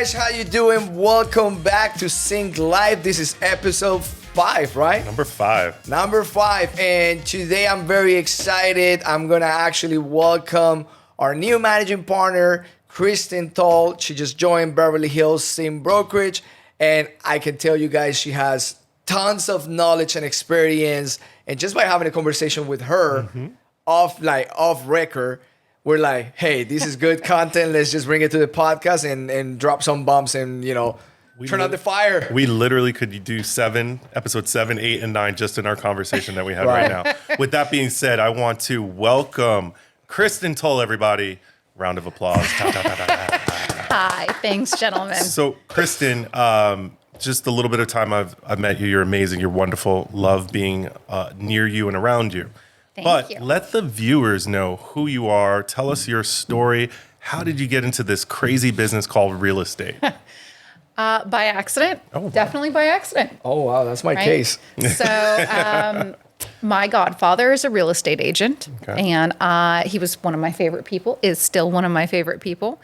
guys, how you doing? Welcome back to Sync Live. This is episode 5, right? Number 5. Number 5. And today I'm very excited. I'm going to actually welcome our new managing partner, Christen. She just joined Beverly Hills Sim Brokerage. And I can tell you guys, she has tons of knowledge and experience. And just by having a conversation with her off record, we're like, hey, this is good content. Let's just bring it to the podcast and drop some bumps and, turn out the fire. We literally could do episode 7, 8, and 9 just in our conversation that we have right now. With that being said, I want to welcome Christen, everybody. Round of applause. Hi, thanks, gentlemen. So, Christen, just a little bit of time I've met you. You're amazing. You're wonderful. Love being near you and around you. Thank you. Let the viewers know who you are. Tell us your story. How did you get into this crazy business called real estate? By accident. Oh, Definitely by accident. Oh, wow. That's my case. So my godfather is a real estate agent. Okay. And he was one of my favorite people, is still one of my favorite people.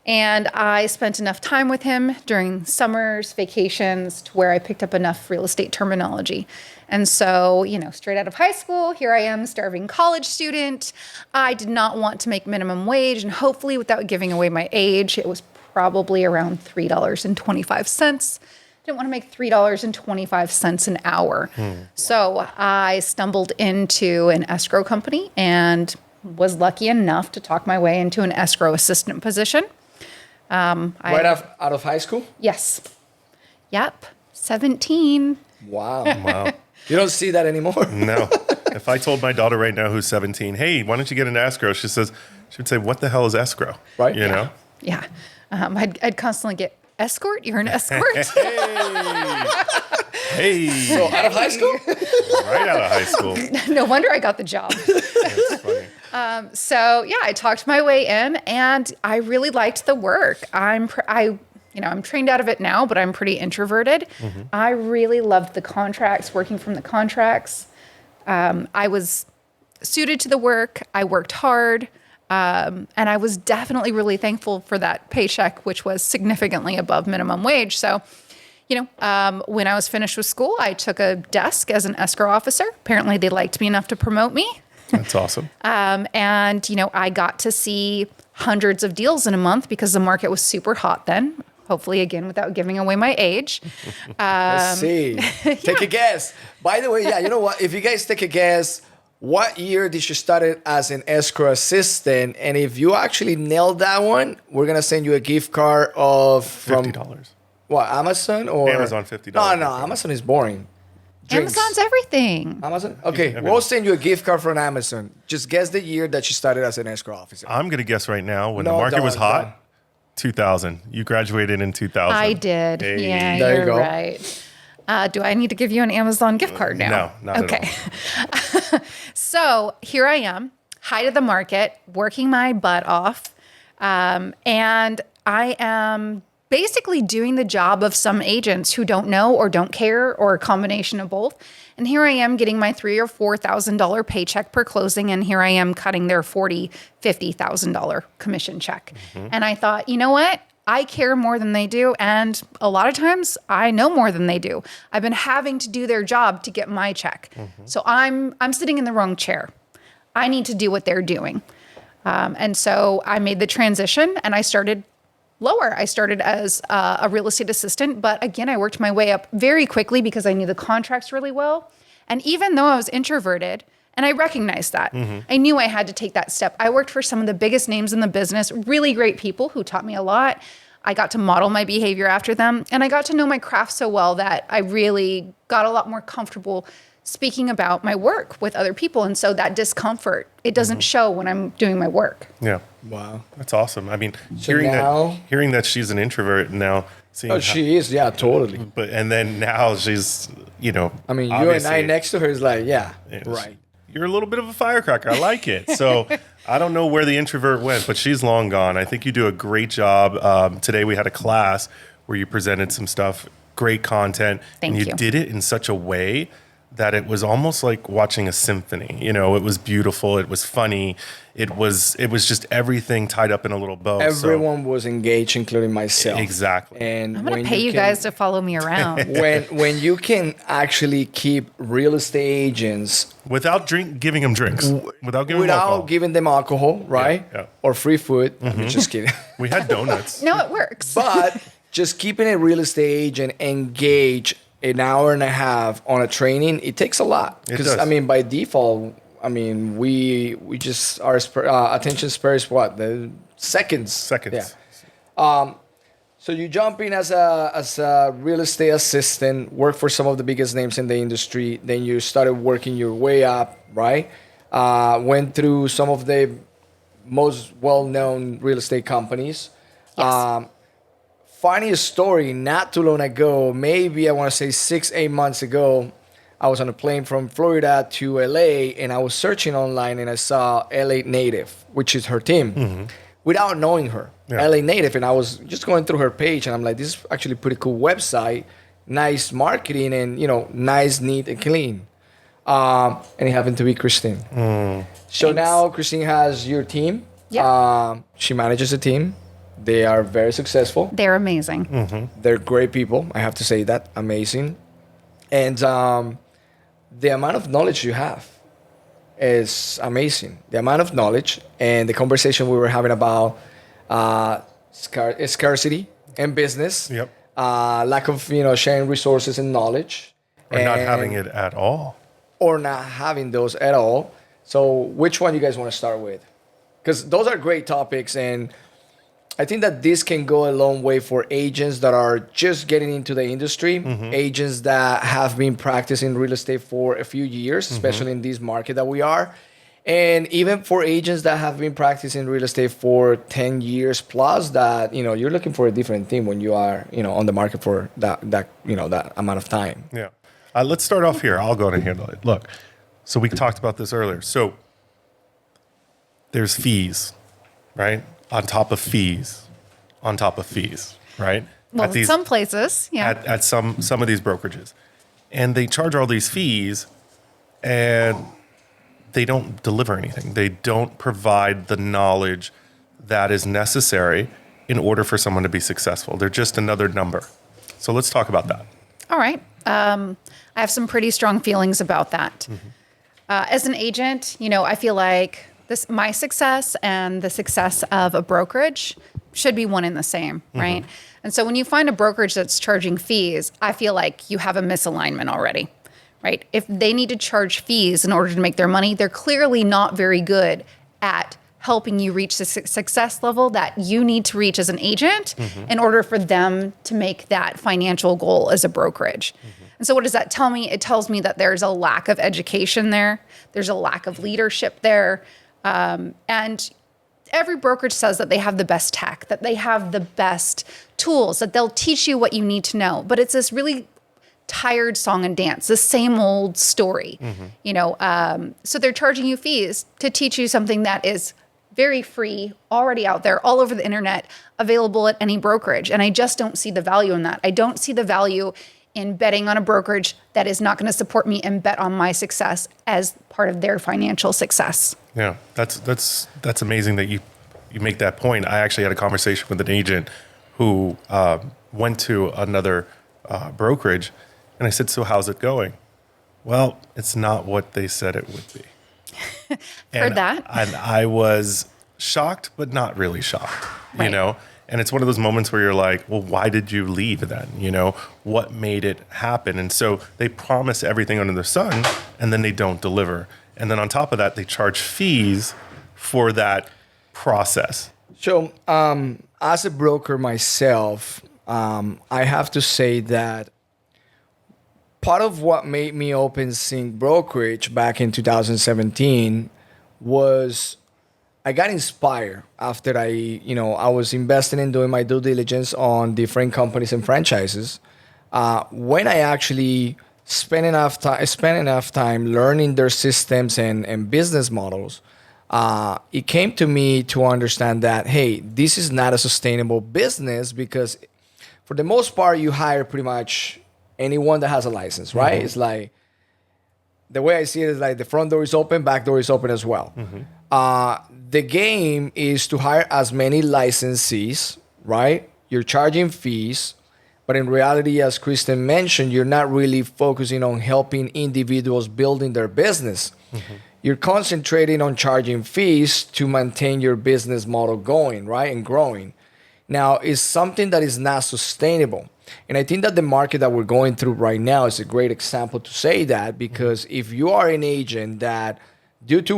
And I spent enough time with him during summers, vacations, to where I picked up enough real estate terminology. And so, straight out of high school, here I am, starving college student. I did not want to make minimum wage, and hopefully without giving away my age, it was probably around $3.25. Didn't want to make $3.25 an hour. So I stumbled into an escrow company and was lucky enough to talk my way into an escrow assistant position. Right out of high school? Yes. Yep. 17. Wow. You don't see that anymore. No. If I told my daughter right now who's 17, hey, why don't you get an escrow? She would say, what the hell is escrow? Right. You know? Yeah. I'd constantly get, escort? You're an escort? Hey. So out of high school? Right out of high school. No wonder I got the job. That's funny. I talked my way in, and I really liked the work. I'm trained out of it now, but I'm pretty introverted. I really loved the contracts, working from the contracts. I was suited to the work. I worked hard. And I was definitely really thankful for that paycheck, which was significantly above minimum wage. So, when I was finished with school, I took a desk as an escrow officer. Apparently they liked me enough to promote me. That's awesome. I got to see hundreds of deals in a month because the market was super hot then. Hopefully, again, without giving away my age. Let's see. Take a guess. By the way, you know what? If you guys take a guess, what year did you start as an escrow assistant? And if you actually nailed that one, we're going to send you a gift card of $50. What, Amazon or? Amazon, $50. No, Amazon is boring. Drinks. Amazon's everything. Amazon? Okay, we'll send you a gift card from Amazon. Just guess the year that you started as an escrow officer. I'm going to guess right now when the market was hot, 2000. You graduated in 2000. I did. Hey. Yeah, There you you're go. right. Do I need to give you an Amazon gift card now? No, not okay. at all. So here I am, height of the market, working my butt off. And I am basically doing the job of some agents who don't know or don't care or a combination of both. And here I am getting my $3,000 or $4,000 paycheck per closing. And here I am cutting their $40,000, $50,000 commission check. And I thought, you know what? I care more than they do. And a lot of times I know more than they do. I've been having to do their job to get my check. So I'm sitting in the wrong chair. I need to do what they're doing. And so I made the transition and I started lower. I started as a real estate assistant, but again, I worked my way up very quickly because I knew the contracts really well. And even though I was introverted, and I recognized that, I knew I had to take that step. I worked for some of the biggest names in the business, really great people who taught me a lot. I got to model my behavior after them, and I got to know my craft so well that I really got a lot more comfortable speaking about my work with other people. And so that discomfort, it doesn't show when I'm doing my work. Yeah. Wow. That's awesome. I mean, So now- hearing that she's an introvert and now seeing She is. Yeah, totally. and then now she's, I mean, you and I obviously- next to her is like, right. You're a little bit of a firecracker. I like it. So I don't know where the introvert went, but she's long gone. I think you do a great job. Today we had a class where you presented some stuff, great content. Thank and you. did it in such a way that it was almost like watching a symphony. You know, it was beautiful, it was funny, it was just everything tied up in a little bow. Everyone was engaged, including myself. Exactly. And I'm going to pay you guys to follow me around. when you can actually keep real estate agents without giving them drinks, without giving them alcohol, right? Yeah. Or free food. I'm just kidding. We had donuts. No, it works. But just keeping a real estate agent engaged an hour and a half on a training, it takes a lot. Because I mean, by default, I mean we just our attention spares what, the seconds. Yeah. So you jump in as a real estate assistant, work for some of the biggest names in the industry. Then you started working your way up, right? Went through some of the most well-known real estate companies. Yes. Funny story, not too long ago, maybe I want to say 6-8 months ago, I was on a plane from Florida to LA, and I was searching online, and I saw LA Native, which is her team, without knowing her. Yeah. LA Native, and I was just going through her page, and I'm like, this is actually a pretty cool website, nice marketing, and nice, neat, and clean. And it happened to be Christine. So Thanks. now Christine has your team. Yeah. She manages a team. They are very successful. They're amazing. They're great people. I have to say that. Amazing. And the amount of knowledge you have is amazing. The amount of knowledge and the conversation we were having about scarcity in business. Yep. Lack of sharing resources and knowledge. Or not having it at all. Or not having those at all. So which one you guys want to start with? Because those are great topics, and I think that this can go a long way for agents that are just getting into the industry, agents that have been practicing real estate for a few years, especially in this market that we are, and even for agents that have been practicing real estate for 10 years plus, that you're looking for a different thing when you are on the market for that amount of time. Yeah. Let's start off here. I'll go ahead and handle it. Look, so we talked about this earlier. So there's fees, right? On top of fees, right? Well, some places, yeah. At some of these brokerages. And they charge all these fees, and they don't deliver anything. They don't provide the knowledge that is necessary in order for someone to be successful. They're just another number. So let's talk about that. All right. I have some pretty strong feelings about that. As an agent, I feel like my success and the success of a brokerage should be one and the same, right? And so when you find a brokerage that's charging fees, I feel like you have a misalignment already, right? If they need to charge fees in order to make their money, they're clearly not very good at helping you reach the success level that you need to reach as an agent in order for them to make that financial goal as a brokerage. And so what does that tell me? It tells me that there's a lack of education there. There's a lack of leadership there. And every brokerage says that they have the best tech, that they have the best tools, that they'll teach you what you need to know. But it's this really tired song and dance, the same old story, So they're charging you fees to teach you something that is very free, already out there, all over the internet, available at any brokerage. And I just don't see the value in that. I don't see the value in betting on a brokerage that is not going to support me and bet on my success as part of their financial success. Yeah, that's amazing that you make that point. I actually had a conversation with an agent who went to another brokerage, and I said, "So how's it going?" Well, it's not what they said it would be. Heard that. And I was shocked, but not really shocked. Right. And it's one of those moments where you're like, well, why did you leave then? What made it happen? And so they promise everything under the sun, and then they don't deliver. And then on top of that, they charge fees for that process. So as a broker myself, I have to say that part of what made me open Sync Brokerage back in 2017 was I got inspired after I was investing in doing my due diligence on different companies and franchises. When I actually spent enough time learning their systems and business models, it came to me to understand that, hey, this is not a sustainable business, because for the most part, you hire pretty much anyone that has a license, right? It's like, the way I see it is like the front door is open, back door is open as well. The game is to hire as many licensees, right? You're charging fees, but in reality, as Christen mentioned, you're not really focusing on helping individuals building their business. You're concentrating on charging fees to maintain your business model going, right? And growing. Now, it's something that is not sustainable. And I think that the market that we're going through right now is a great example to say that, because if you are an agent that, due to,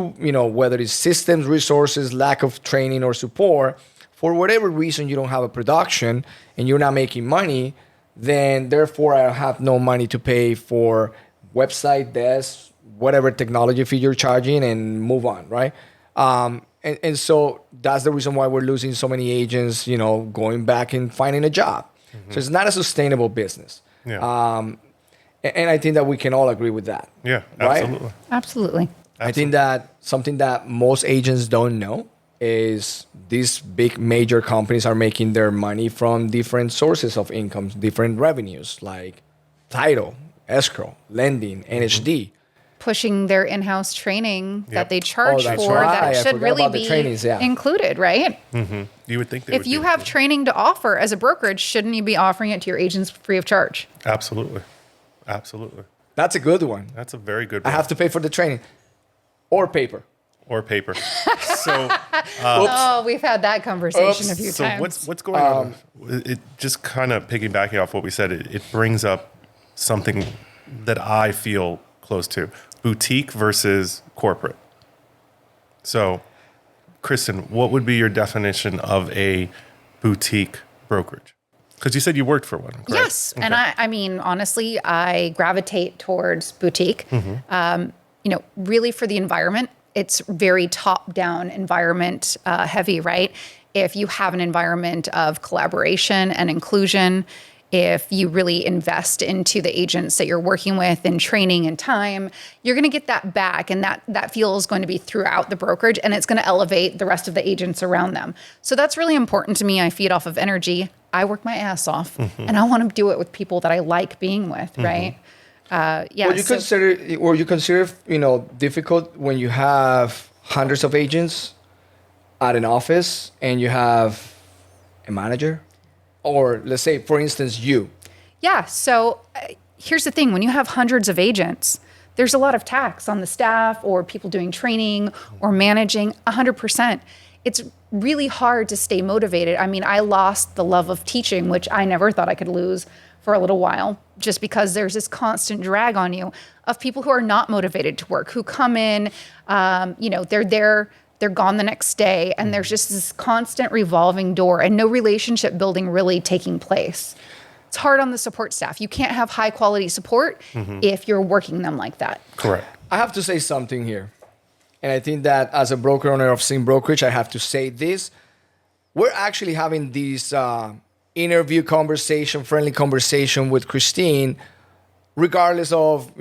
whether it's systems, resources, lack of training or support, for whatever reason you don't have a production and you're not making money, then therefore I have no money to pay for website, desk, whatever technology fee you're charging, and move on, right? And so that's the reason why we're losing so many agents, going back and finding a job. So it's not a sustainable business. Yeah. And I think that we can all agree with that. Yeah, right? absolutely. Absolutely. I think that something that most agents don't know is these big major companies are making their money from different sources of income, different revenues like title, escrow, lending, NHD. Pushing their in-house training that they charge that's for right. I that should forgot really about the be trainings, yeah. included, right? You would think they If would you be have included. training to offer as a brokerage, shouldn't you be offering it to your agents free of charge? Absolutely. Absolutely. That's a good one. That's a very good I one. have to pay for the training or paper. Or paper. So Oh, we've had that conversation a few so times. what's going on? It just kind of piggybacking off what we said, it brings up something that I feel close to. Boutique versus corporate. So, Christen, what would be your definition of a boutique brokerage? Because you said you worked for one, correct? Yes. Okay. And I mean, honestly, I gravitate towards boutique. Really for the environment, it's very top-down environment heavy, right? If you have an environment of collaboration and inclusion, if you really invest into the agents that you're working with in training and time, you're going to get that back. And that feel is going to be throughout the brokerage, and it's going to elevate the rest of the agents around them. So that's really important to me. I feed off of energy. I work my ass off, and I want to do it with people that I like being with, right? Would you consider, difficult when you have hundreds of agents at an office and you have a manager? Or let's say, for instance, you. Yeah. So here's the thing. When you have hundreds of agents, there's a lot of tax on the staff or people doing training or managing 100%. It's really hard to stay motivated. I mean, I lost the love of teaching, which I never thought I could lose for a little while, just because there's this constant drag on you of people who are not motivated to work, who come in, they're there, they're gone the next day, and there's just this constant revolving door and no relationship building really taking place. It's hard on the support staff. You can't have high quality support if you're working them like that. Correct. I have to say something here. And I think that as a broker owner of Sim Brokerage, I have to say this. We're actually having this interview conversation, friendly conversation with Christine, regardless of,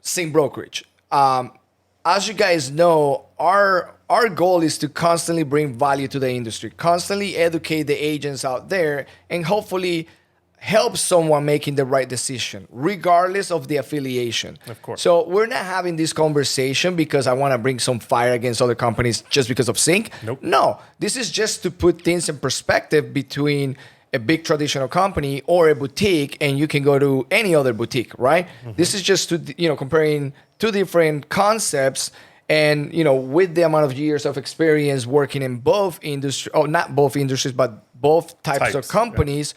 Sim Brokerage. As you guys know, our goal is to constantly bring value to the industry, constantly educate the agents out there, and hopefully help someone making the right decision, regardless of the affiliation. Of course. So we're not having this conversation because I want to bring some fire against other companies just because of Sync. Nope. No, this is just to put things in perspective between a big traditional company or a boutique, and you can go to any other boutique, right? This is just to, comparing two different concepts. And, with the amount of years of experience working in both industries, not both industries, but both types of companies,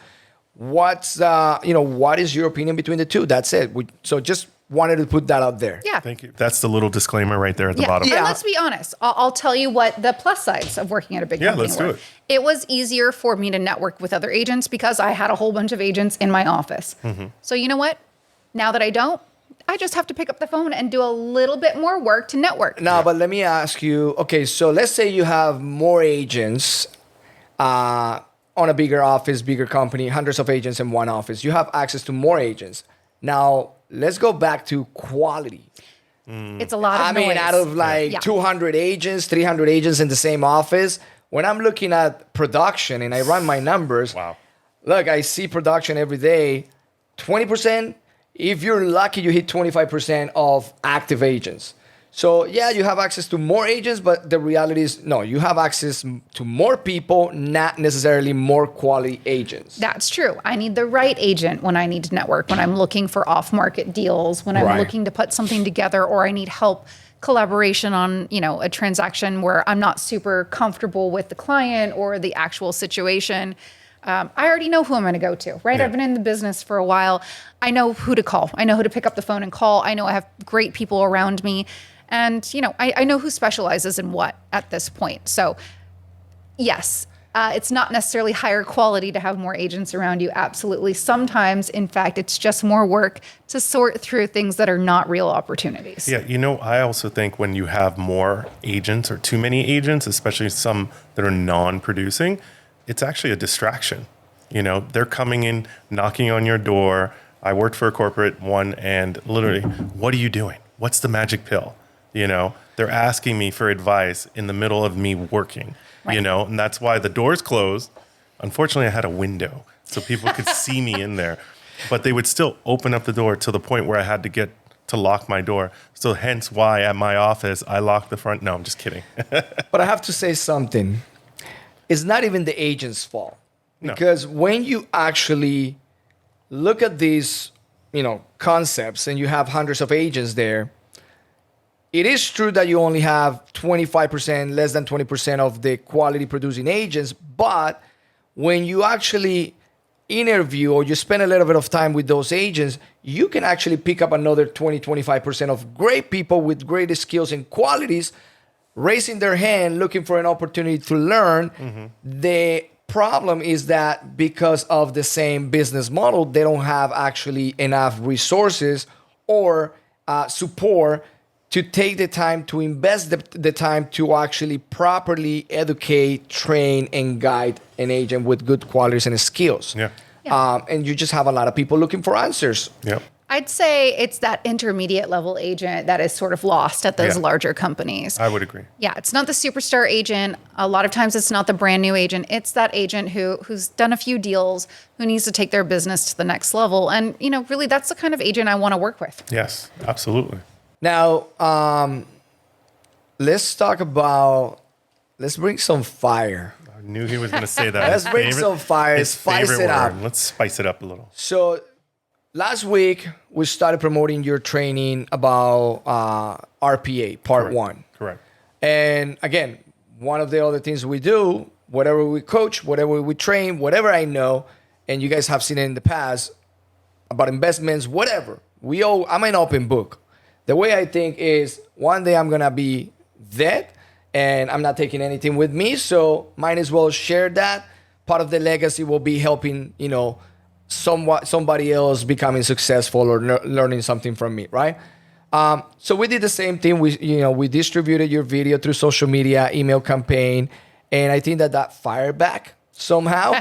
what is your opinion between the two? That's it. So just wanted to put that out there. Yeah. Thank you. That's the little disclaimer right there at the bottom. And let's be honest. I'll tell you what the plus sides of working at a big company let's were. do it. It was easier for me to network with other agents because I had a whole bunch of agents in my office. So you know what? Now that I don't, I just have to pick up the phone and do a little bit more work to network. Now, but let me ask you, okay, so let's say you have more agents on a bigger office, bigger company, hundreds of agents in one office. You have access to more agents. Now, let's go back to quality. It's a lot of noise. I mean, out of 200 agents, 300 agents in the same office, when I'm looking at production and I run my numbers, Wow. look, I see production every day, 20% if you're lucky, you hit 25% of active agents. So yeah, you have access to more agents, but the reality is no, you have access to more people, not necessarily more quality agents. That's true. I need the right agent when I need to network, when I'm looking for off-market deals, when I'm Right. looking to put something together, or I need help collaboration on, a transaction where I'm not super comfortable with the client or the actual situation. I already know who I'm going to go to, right? Yeah. I've been in the business for a while. I know who to call. I know who to pick up the phone and call. I know I have great people around me. And, I know who specializes in what at this point. So, yes, it's not necessarily higher quality to have more agents around you. Absolutely. Sometimes, in fact, it's just more work to sort through things that are not real opportunities. Yeah, I also think when you have more agents or too many agents, especially some that are non-producing, it's actually a distraction. They're coming in, knocking on your door. I worked for a corporate one, and literally, what are you doing? What's the magic pill? They're asking me for advice in the middle of me working, Right. and that's why the door's closed. Unfortunately, I had a window so people could see me in there, but they would still open up the door to the point where I had to get to lock my door. So hence why at my office, I locked the front. No, I'm just kidding. But I have to say something. It's not even the agent's fault. No. Because when you actually look at these, concepts and you have hundreds of agents there, it is true that you only have 25%, less than 20% of the quality producing agents. But when you actually interview or you spend a little bit of time with those agents, you can actually pick up another 20, 25% of great people with great skills and qualities raising their hand, looking for an opportunity to learn. The problem is that because of the same business model, they don't have actually enough resources or support to take the time to invest the time to actually properly educate, train, and guide an agent with good qualities and skills. Yeah. And you just have a lot of people looking for answers. Yep. I'd say it's that intermediate level agent that is sort of lost at those Yeah. larger companies. I would agree. Yeah, it's not the superstar agent. A lot of times it's not the brand new agent. It's that agent who's done a few deals, who needs to take their business to the next level. And, really that's the kind of agent I want to work with. Yes, absolutely. Now, let's bring some fire. I knew he was going to say that. Let's bring some fire, His spice favorite it up. word. Let's spice it up a little. So last week, we started promoting your training about RPA, part Correct. 1. Correct. And again, one of the other things we do, whatever we coach, whatever we train, whatever I know, and you guys have seen it in the past, about investments, whatever. I'm an open book. The way I think is one day I'm going to be dead and I'm not taking anything with me. So might as well share that. Part of the legacy will be helping, somebody else becoming successful or learning something from me, right? So we did the same thing. We distributed your video through social media, email campaign, and I think that fired back somehow.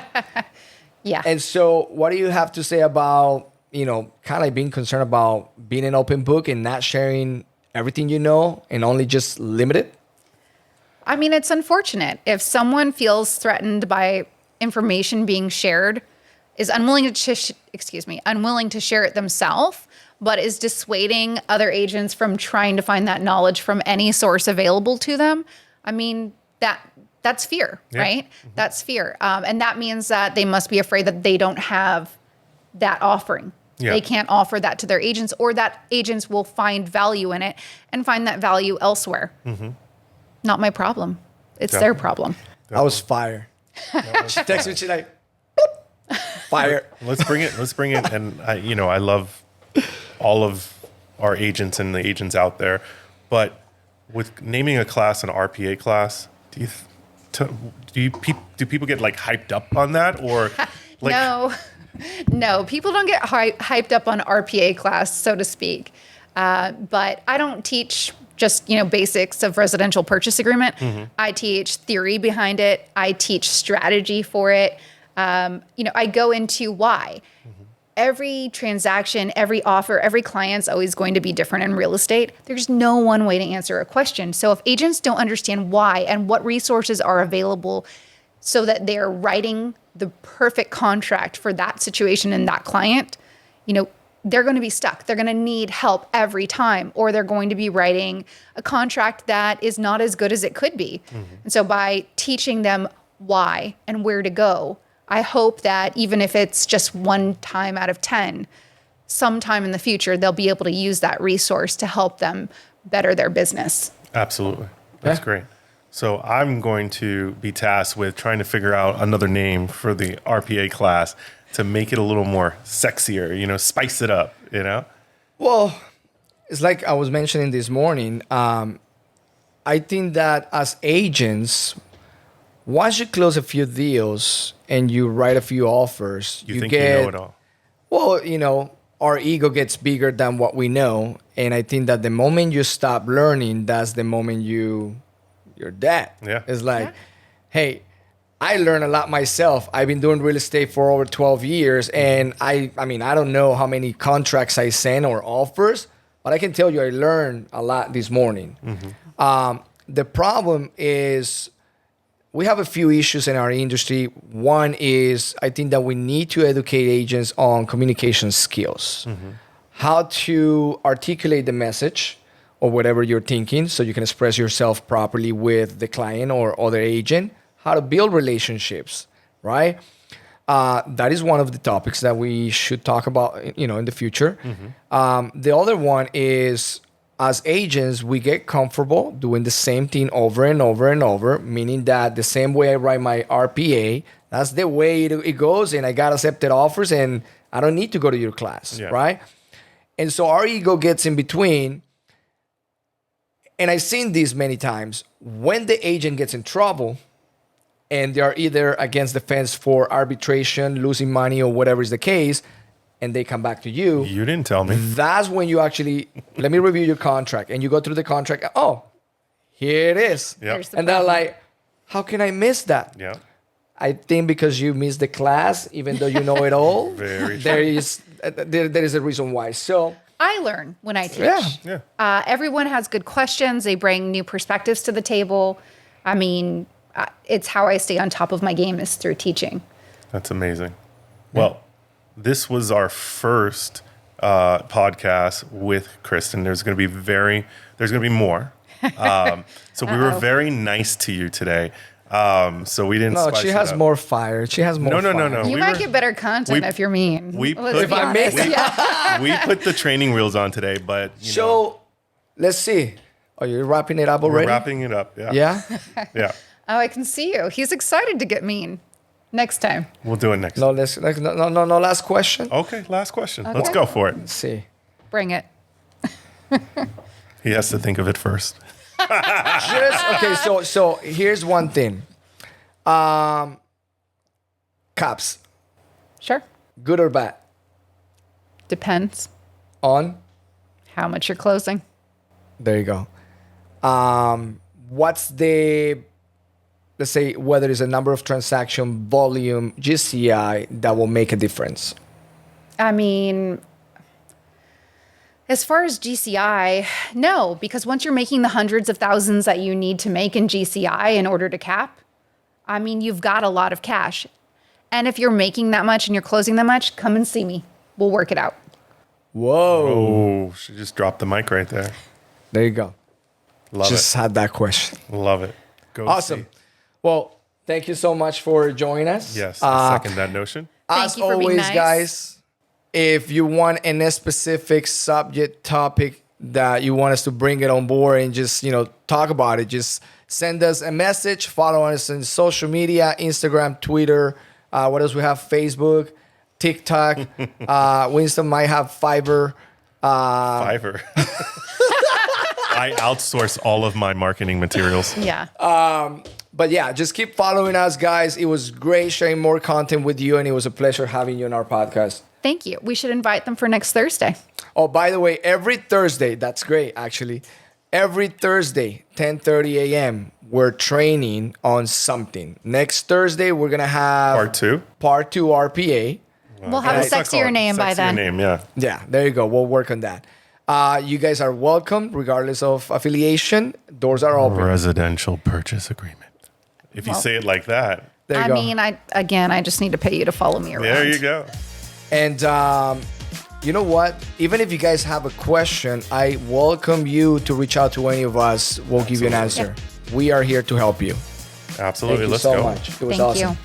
Yeah. And so what do you have to say about, kind of being concerned about being an open book and not sharing everything you know and only just limited? I mean, it's unfortunate if someone feels threatened by information being shared, is unwilling to share it themselves, but is dissuading other agents from trying to find that knowledge from any source available to them. I mean, that's fear, right? Mm-hmm. That's fear. And that means that they must be afraid that they don't have that offering. Yeah. They can't offer that to their agents, or that agents will find value in it and find that value elsewhere. Mm-hmm. Not my problem. It's their problem. I was fired. She texted me, she's like, boop, fire. Let's bring it. And I love all of our agents and the agents out there, but with naming a class an RPA class, do people get like hyped up on that, or like? No, people don't get hyped up on RPA class, so to speak. But I don't teach just, basics of residential purchase agreement. Mm-hmm. I teach theory behind it. I teach strategy for it. I go into why. Mm-hmm. Every transaction, every offer, every client's always going to be different in real estate. There's no one way to answer a question. So if agents don't understand why and what resources are available so that they're writing the perfect contract for that situation and that client, they're going to be stuck. They're going to need help every time, or they're going to be writing a contract that is not as good as it could be. And so by teaching them why and where to go, I hope that even if it's just one time out of 10, sometime in the future, they'll be able to use that resource to help them better their business. Absolutely. That's great. So I'm going to be tasked with trying to figure out another name for the RPA class to make it a little more sexier, spice it up, Well, it's like I was mentioning this morning. I think that as agents, once you close a few deals and you write a few offers, you think you know it all. Well, our ego gets bigger than what we know. And I think that the moment you stop learning, that's the moment you're dead. Yeah. It's like, hey, I learned a lot myself. I've been doing real estate for over 12 years. And I mean, I don't know how many contracts I sent or offers, but I can tell you I learned a lot this morning. The problem is we have a few issues in our industry. One is I think that we need to educate agents on communication skills, how to articulate the message or whatever you're thinking so you can express yourself properly with the client or other agent, how to build relationships, right? That is one of the topics that we should talk about, in the future. The other one is, as agents, we get comfortable doing the same thing over and over and over, meaning that the same way I write my RPA, that's the way it goes, and I got accepted offers, and I don't need to go to your class, right? And so our ego gets in between. And I've seen this many times. When the agent gets in trouble and they are either against the fence for arbitration, losing money, or whatever is the case, and they come back to you. You didn't tell me. That's when you actually, let me review your contract. And you go through the contract. Oh, here it is. Yep. And they're like, how can I miss that? Yeah. I think because you missed the class, even though you know it all. Very there is a reason why. So I learn when I teach. Yeah. Everyone has good questions. They bring new perspectives to the table. I mean, it's how I stay on top of my game is through teaching. That's amazing. Well, this was our first podcast with Christen. There's going to be more. So we were very nice to you today. So we didn't. no, spice she it has up. more fire. She has more. No. fire. You might get better content if you're mean. If I may. We put the training wheels on today, but So let's see. Are you wrapping it up already? we're wrapping it up. Yeah. Yeah. Yeah. Oh, I can see you. He's excited to get mean. Next time. We'll do it next. No, no. Last question. Okay. Last question. Let's go for it. Let's see. Bring it. He has to think of it first. Okay. So here's one thing. Caps, Sure. good or bad? Depends On. how much you're closing. There you go. What's the, let's say, whether it's a number of transaction volume, GCI, that will make a difference? I mean, as far as GCI, no, because once you're making the hundreds of thousands that you need to make in GCI in order to cap, I mean, you've got a lot of cash. And if you're making that much and you're closing that much, come and see me. We'll work it out. Whoa. Oh, she just dropped the mic right there. There you go. Love Just had that question. it. Love it. Go Awesome. see. Well, thank you so much for joining us. Yes, I second that notion. Thank As you for being always, nice. guys, if you want a specific subject topic that you want us to bring it on board and just, talk about it, just send us a message, follow us on social media, Instagram, Twitter. What else we have? Facebook, TikTok. Winston might have Fiverr. Fiverr. I outsource all of my marketing materials. Yeah. But yeah, just keep following us, guys. It was great sharing more content with you, and it was a pleasure having you on our podcast. Thank you. We should invite them for next Thursday. Oh, by the way, every Thursday, that's great, actually. Every Thursday, 10:30 a.m., we're training on something. Next Thursday, we're going to have Part 2 RPA. We'll have a sexier name by then. Name, yeah. Yeah, there you go. We'll work on that. You guys are welcome, regardless of affiliation. Doors are open. Residential purchase agreement. If you say it like that. There you I go. mean, I just need to pay you to follow me around. There you go. And you know what? Even if you guys have a question, I welcome you to reach out to any of us. We'll give you an answer. We are here to help you. Absolutely. Thank you Let's so go. much. It was Thank awesome. you.